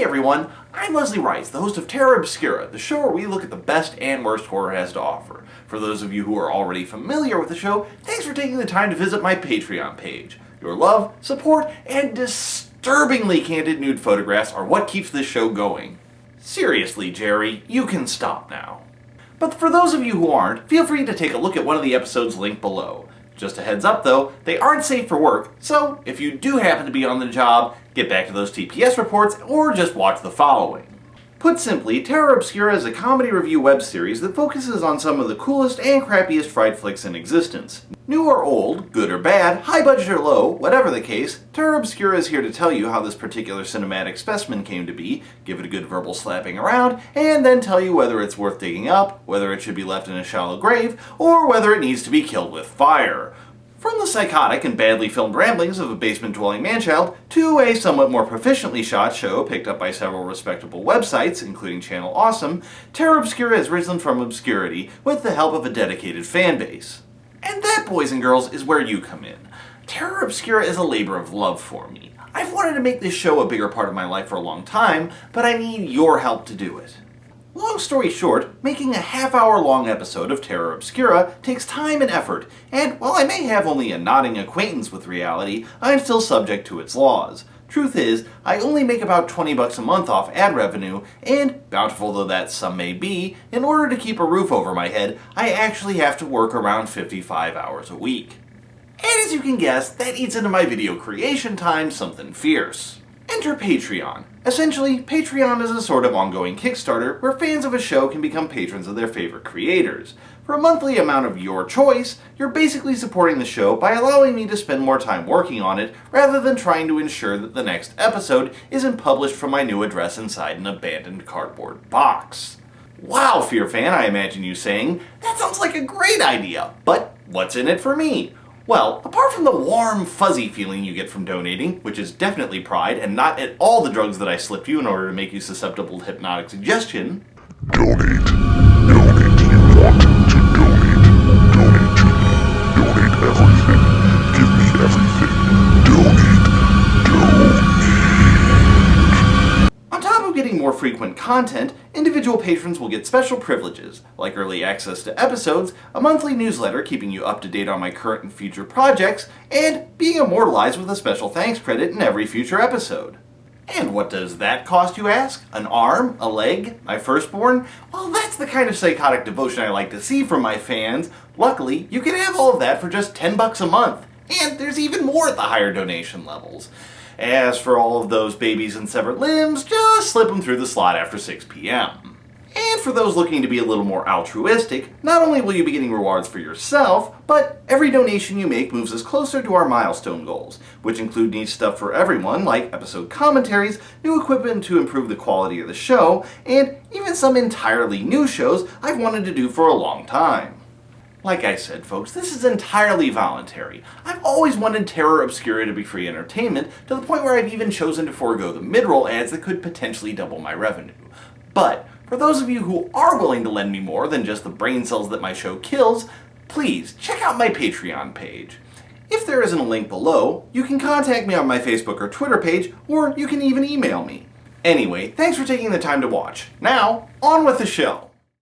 Hey everyone, I'm Leslie Rice, the host of Terra Obscura, the show where we look at the best and worst horror has to offer. For those of you who are already familiar with the show, thanks for taking the time to visit my Patreon page. Your love, support, and disturbingly candid nude photographs are what keeps this show going. Seriously, Jerry, you can stop now. But for those of you who aren't, feel free to take a look at one of the episodes linked below. Just a heads up though, they aren't safe for work, so if you do happen to be on the job, get back to those TPS reports or just watch the following. Put simply, Terra Obscura is a comedy review web series that focuses on some of the coolest and crappiest fright flicks in existence. New or old, good or bad, high budget or low, whatever the case, Terra Obscura is here to tell you how this particular cinematic specimen came to be, give it a good verbal slapping around, and then tell you whether it's worth digging up, whether it should be left in a shallow grave, or whether it needs to be killed with fire. From the psychotic and badly filmed ramblings of a basement-dwelling manchild to a somewhat more proficiently shot show picked up by several respectable websites, including Channel Awesome, Terra Obscura has risen from obscurity with the help of a dedicated fan base. And that, boys and girls, is where you come in. Terra Obscura is a labor of love for me. I've wanted to make this show a bigger part of my life for a long time, but I need your help to do it. Long story short, making a half-hour-long episode of Terra Obscura takes time and effort, and while I may have only a nodding acquaintance with reality, I am still subject to its laws. Truth is, I only make about $20 a month off ad revenue, and, bountiful though that sum may be, in order to keep a roof over my head, I actually have to work around 55 hours a week. And as you can guess, that eats into my video creation time something fierce. Enter Patreon. Essentially, Patreon is a sort of ongoing Kickstarter where fans of a show can become patrons of their favorite creators. For a monthly amount of your choice, you're basically supporting the show by allowing me to spend more time working on it rather than trying to ensure that the next episode isn't published from my new address inside an abandoned cardboard box. Wow, Fear Fan, I imagine you saying, that sounds like a great idea, but what's in it for me? Well, apart from the warm, fuzzy feeling you get from donating, which is definitely pride and not at all the drugs that I slipped you in order to make you susceptible to hypnotic suggestion. Donate. Donate. You want to donate. Donate to me. Donate everything. Give me everything. Donate. On top of getting more frequent content, individual patrons will get special privileges, like early access to episodes, a monthly newsletter keeping you up to date on my current and future projects, and being immortalized with a special thanks credit in every future episode. And what does that cost, you ask? An arm? A leg? My firstborn? Well, that's the kind of psychotic devotion I like to see from my fans. Luckily, you can have all of that for just $10 a month. And there's even more at the higher donation levels. As for all of those babies and severed limbs, just slip them through the slot after 6 p.m. And for those looking to be a little more altruistic, not only will you be getting rewards for yourself, but every donation you make moves us closer to our milestone goals, which include neat stuff for everyone like episode commentaries, new equipment to improve the quality of the show, and even some entirely new shows I've wanted to do for a long time. Like I said, folks, this is entirely voluntary. I've always wanted Terra Obscura to be free entertainment, to the point where I've even chosen to forego the mid-roll ads that could potentially double my revenue. But, for those of you who are willing to lend me more than just the brain cells that my show kills, please check out my Patreon page. If there isn't a link below, you can contact me on my Facebook or Twitter page, or you can even email me. Anyway, thanks for taking the time to watch. Now, on with the show!